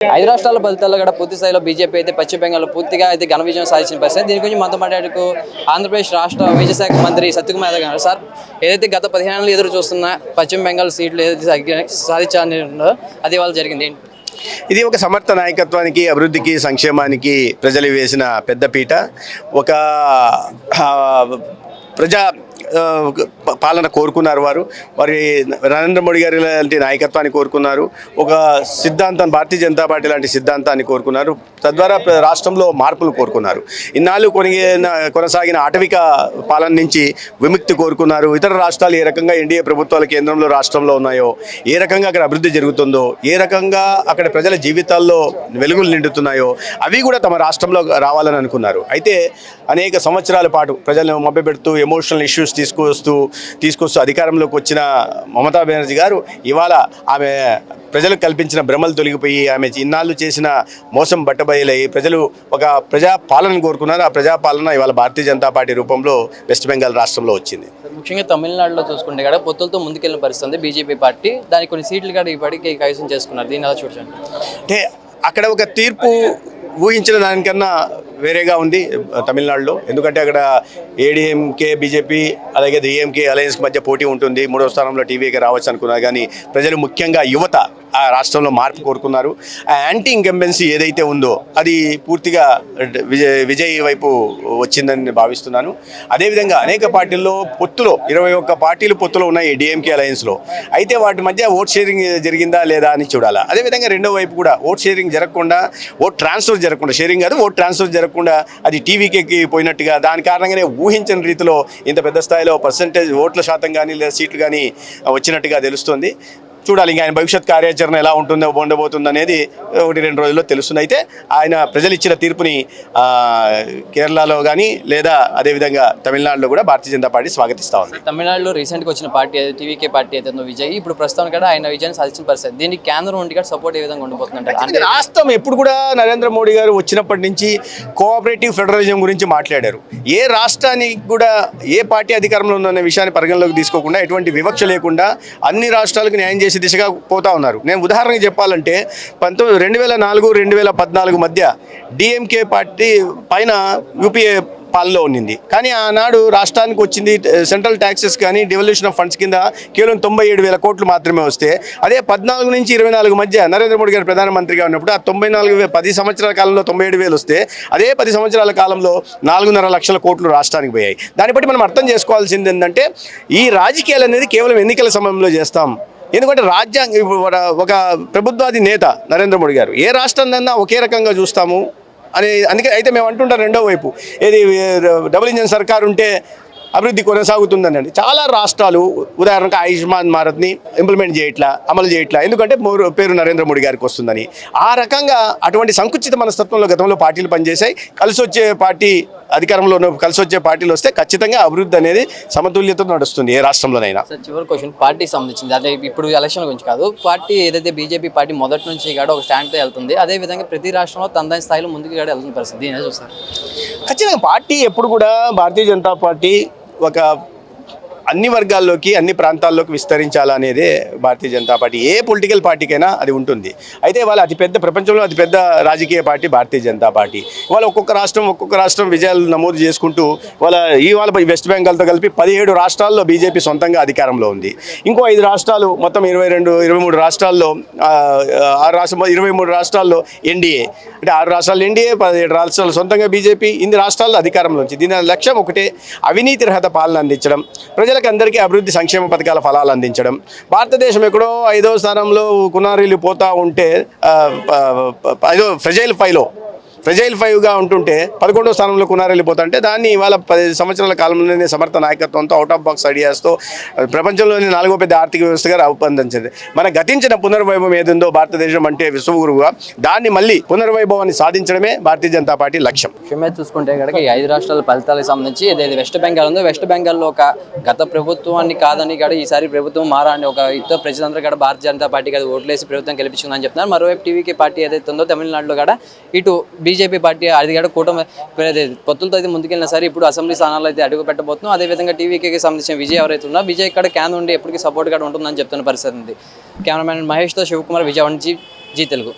ఐదు రాష్ట్రాల ఫలితాల్లో కూడా పూర్తి స్థాయిలో బీజేపీ అయితే పశ్చిమ బెంగాల్ పూర్తిగా అయితే ఘన విజయం సాధించిన పరిస్థితి. దీని గురించి మనతో మాట్లాడుకు ఆంధ్రప్రదేశ్ రాష్ట్ర వైద్య శాఖ మంత్రి సత్యకుమార్ యాదవ్ గారు. సార్, ఏదైతే గత 15 ఏళ్ళు ఎదురు చూస్తున్న పశ్చిమ బెంగాల్ సీట్లు ఏదైతే సాధించాలని ఉందో అది ఇవాళ జరిగింది. ఇది ఒక సమర్థ నాయకత్వానికి, అభివృద్ధికి, సంక్షేమానికి ప్రజలు వేసిన పెద్దపీట. ఒక ప్రజా పాలన కోరుకున్నారు. వారి నరేంద్ర మోడీ గారి లాంటి నాయకత్వాన్ని కోరుకున్నారు. ఒక సిద్ధాంతాన్ని, భారతీయ జనతా పార్టీ లాంటి సిద్ధాంతాన్ని కోరుకున్నారు. తద్వారా రాష్ట్రంలో మార్పులు కోరుకున్నారు. ఇన్నాళ్ళు కొనసాగిన ఆటవిక పాలన నుంచి విముక్తి కోరుకున్నారు. ఇతర రాష్ట్రాలు ఏ రకంగా ఎన్డీఏ ప్రభుత్వాలు కేంద్రంలో రాష్ట్రంలో ఉన్నాయో, ఏ రకంగా అక్కడ అభివృద్ధి జరుగుతుందో, ఏ రకంగా అక్కడ ప్రజల జీవితాల్లో వెలుగులు నిండుతున్నాయో అవి కూడా తమ రాష్ట్రంలో రావాలని అనుకున్నారు. అయితే అనేక సంవత్సరాల పాటు ప్రజలను మభ్యపెడుతూ ఎమోషనల్ ఇష్యూస్ తీసుకొస్తూ అధికారంలోకి వచ్చిన మమతా బెనర్జీ గారు ఇవాళ ఆమె ప్రజలకు కల్పించిన భ్రమలు తొలగిపోయి ఆమె ఇన్నాళ్ళు చేసిన మోసం బట్టబయలై ప్రజలు ఒక ప్రజా పాలన కోరుకున్నారు. ఆ ప్రజాపాలన ఇవాళ భారతీయ జనతా పార్టీ రూపంలో వెస్ట్ బెంగాల్ రాష్ట్రంలో వచ్చింది. ముఖ్యంగా తమిళనాడులో చూసుకుంటే కూడా పొత్తులతో ముందుకెళ్ళిన పరిస్థితి బీజేపీ పార్టీ. దానికి కొన్ని సీట్లు కూడా ఇప్పటికీ కైవసం చేసుకున్నారు. దీని ఎలా చూడండి. అంటే అక్కడ ఒక తీర్పు ఊహించిన దానికన్నా వేరేగా ఉంది తమిళనాడులో. ఎందుకంటే అక్కడ ఏడీఎంకే బీజేపీ అలాగే డిఎంకే అలయన్స్కి మధ్య పోటీ ఉంటుంది. 3వ స్థానంలో టీవీకి రావచ్చు అనుకున్నారు. కానీ ప్రజలు, ముఖ్యంగా యువత, ఆ రాష్ట్రంలో మార్పు కోరుకున్నారు. ఆ యాంటీ ఇంకంబెన్సీ ఏదైతే ఉందో అది పూర్తిగా విజయ్ వైపు వచ్చిందని భావిస్తున్నాను. అదేవిధంగా అనేక పార్టీల్లో పొత్తులో 21 పార్టీలు పొత్తులో ఉన్నాయి డిఎంకే అలయన్స్లో. అయితే వాటి మధ్య ఓట్ షేరింగ్ జరిగిందా లేదా అని చూడాలా. అదేవిధంగా రెండో వైపు కూడా ఓట్ షేరింగ్ జరగకుండా, ఓట్ ట్రాన్స్ఫర్ జరగకుండా, షేరింగ్ కాదు ఓట్ ట్రాన్స్ఫర్ జరగకుండా అది టీవీకి పోయినట్టుగా, దాని కారణంగానే ఊహించని రీతిలో ఇంత పెద్ద స్థాయిలో పర్సంటేజ్ ఓట్ల శాతం కానీ లేదా సీట్లు కానీ వచ్చినట్టుగా తెలుస్తుంది. చూడాలి ఇంకా ఆయన భవిష్యత్ కార్యాచరణ ఎలా ఉండబోతుంది అనేది 1-2 రోజుల్లో తెలుస్తుంది. అయితే ఆయన ప్రజలు ఇచ్చిన తీర్పుని కేరళలో కానీ లేదా అదేవిధంగా తమిళనాడులో కూడా భారతీయ జనతా పార్టీ స్వాగతిస్తూ ఉంది. తమిళనాడులో రీసెంట్గా వచ్చిన పార్టీ టీవీకే పార్టీ అయితే విజయ్ ఇప్పుడు ప్రస్తుతం కూడా ఆయన విజయాన్ని సాధించిన పరిస్థితి. దీనికి కేంద్రం నుండి కూడా సపోర్ట్ ఏ విధంగా ఉండబోతుందంటే, అంటే రాష్ట్రం ఎప్పుడు కూడా నరేంద్ర మోడీ గారు వచ్చినప్పటి నుంచి కోఆపరేటివ్ ఫెడరలిజం గురించి మాట్లాడారు. ఏ రాష్ట్రానికి కూడా ఏ పార్టీ అధికారంలో ఉందనే విషయాన్ని పరిగణలోకి తీసుకోకుండా, ఎటువంటి వివక్ష లేకుండా అన్ని రాష్ట్రాలకు న్యాయం చేసే దిశగా పోతా ఉన్నారు. నేను ఉదాహరణకి చెప్పాలంటే 2004-2014 మధ్య డిఎంకే పార్టీ పైన యూపీఏ పాలనలో ఉన్నింది. కానీ ఆనాడు రాష్ట్రానికి వచ్చింది సెంట్రల్ ట్యాక్సెస్ కానీ డివల్యూషన్ ఆఫ్ ఫండ్స్ కింద కేవలం 97,000 కోట్లు మాత్రమే వస్తే, అదే 14 నుంచి 24 మధ్య నరేంద్ర మోడీ గారు ప్రధానమంత్రిగా ఉన్నప్పుడు ఆ 10 సంవత్సరాల కాలంలో 97,000 వస్తే, అదే 10 సంవత్సరాల కాలంలో 4.5 లక్షల కోట్లు రాష్ట్రానికి పోయాయి. దాన్ని బట్టి మనం అర్థం చేసుకోవాల్సింది ఏంటంటే, ఈ రాజకీయాలు అనేది కేవలం ఎన్నికల సమయంలో చేస్తాం. ఎందుకంటే ఒక ప్రభుత్వాది నేత నరేంద్ర మోడీ గారు ఏ రాష్ట్రాన్నైనా ఒకే రకంగా చూస్తాము అని. అందుకే అయితే మేము అంటుంటాం రెండో వైపు, ఏది డబుల్ ఇంజన్ సర్కారు ఉంటే అభివృద్ధి కొనసాగుతుందండి. చాలా రాష్ట్రాలు ఉదాహరణకు ఆయుష్మాన్ భారత్ని ఇంప్లిమెంట్ అమలు చేయట్లా. ఎందుకంటే పేరు నరేంద్ర మోడీ గారికి వస్తుందని. ఆ రకంగా అటువంటి సంకుచిత మనస్తత్వంలో గతంలో పార్టీలు పనిచేశాయి. కలిసి వచ్చే పార్టీ అధికారంలో కలిసి వచ్చే పార్టీలు వస్తే ఖచ్చితంగా అభివృద్ధి అనేది సమతుల్యత నడుస్తుంది ఏ రాష్ట్రంలోనైనా. చివరి క్వశ్చన్ పార్టీకి సంబంధించింది. అంటే ఇప్పుడు ఎలక్షన్ గురించి కాదు, పార్టీ ఏదైతే బీజేపీ పార్టీ మొదటి నుంచి కూడా ఒక స్టాండ్తో వెళ్తుంది, అదేవిధంగా ప్రతి రాష్ట్రంలో తన స్థాయిలో ముందుకు కూడా వెళ్తున్న పరిస్థితి ఏదో చూస్తారు. ఖచ్చితంగా పార్టీ ఎప్పుడు కూడా భారతీయ జనతా పార్టీ ఒక అన్ని వర్గాల్లోకి, అన్ని ప్రాంతాల్లోకి విస్తరించాలనేదే భారతీయ జనతా పార్టీ. ఏ పొలిటికల్ పార్టీకైనా అది ఉంటుంది. అయితే వాళ్ళ ప్రపంచంలో అతిపెద్ద రాజకీయ పార్టీ భారతీయ జనతా పార్టీ. వాళ్ళ ఒక్కొక్క రాష్ట్రం విజయాలు నమోదు చేసుకుంటూ ఇవాళ వెస్ట్ బెంగాల్తో కలిపి 17 రాష్ట్రాల్లో బీజేపీ సొంతంగా అధికారంలో ఉంది. ఇంకో 5 రాష్ట్రాలు, మొత్తం 23 రాష్ట్రాల్లో 23 రాష్ట్రాల్లో ఎన్డీఏ, అంటే 6 రాష్ట్రాలు ఎన్డీఏ, 17 రాష్ట్రాలు సొంతంగా బీజేపీ, ఇన్ని రాష్ట్రాల్లో అధికారంలో ఉంది. దీని లక్ష్యం ఒకటే, అవినీతి రహిత పాలన అందించడం, ప్రజలకు అందరికీ అభివృద్ధి సంక్షేమ పథకాల ఫలాలు అందించడం. భారతదేశం ఎక్కడో 5వ స్థానంలో కునారీలు పోతూ ఉంటే, ఫ్రెజైల్ 5గా ఉంటుంటే 11వ స్థానంలో కునారెళ్ళిపోతుంటే, దాన్ని ఇవాళ 10 సంవత్సరాల కాలంలోనే సమర్థ నాయకత్వంతో, అవుట్ ఆఫ్ బాక్స్ ఐడియాస్తో ప్రపంచంలోని 4వ పెద్ద ఆర్థిక వ్యవస్థగా రూపొందించింది. మన గతించిన పునర్వైభవం ఏదుందో భారతదేశం అంటే విశ్వగురువుగా, దాన్ని మళ్ళీ పునర్వైభవాన్ని సాధించడమే భారతీయ జనతా పార్టీ లక్ష్యం. విషయమే చూసుకుంటే కనుక ఈ 5 రాష్ట్రాల ఫలితాలకు సంబంధించి ఏదైతే వెస్ట్ బెంగాల్ ఉందో, వెస్ట్ బెంగాల్లో ఒక గత ప్రభుత్వాన్ని కాదని కూడా ఈసారి ప్రభుత్వం మారాలని ఒక ఇతర ప్రజలందరూ కూడా భారతీయ జనతా పార్టీకి అది ఓట్లేసి ప్రభుత్వం గెలిపించుకుందని చెప్తున్నారు. మరోవైపు టీవీకే పార్టీ ఏదైతే ఉందో తమిళనాడులో కూడా ఇటు బీజేపీ పార్టీ అది కూడా కూటమి పొత్తులతో అయితే ముందుకెళ్ళినా సరే ఇప్పుడు అసెంబ్లీ స్థానాల్లో అయితే అడుగు పెట్టబోతున్నాం. అదేవిధంగా టీవీకి సంబంధించిన విజయ్ ఎవరైతే ఉన్నారో, విజయ్ ఇక్కడ కేంద్రం నుండి ఎప్పటికీ సపోర్ట్ కూడా ఉంటుందని చెప్తున్న పరిస్థితి ఉంది. కెమెరామెన్ మహేష్తో శివకుమార్, విజయవాడ నుంచి జీ తెలుగు.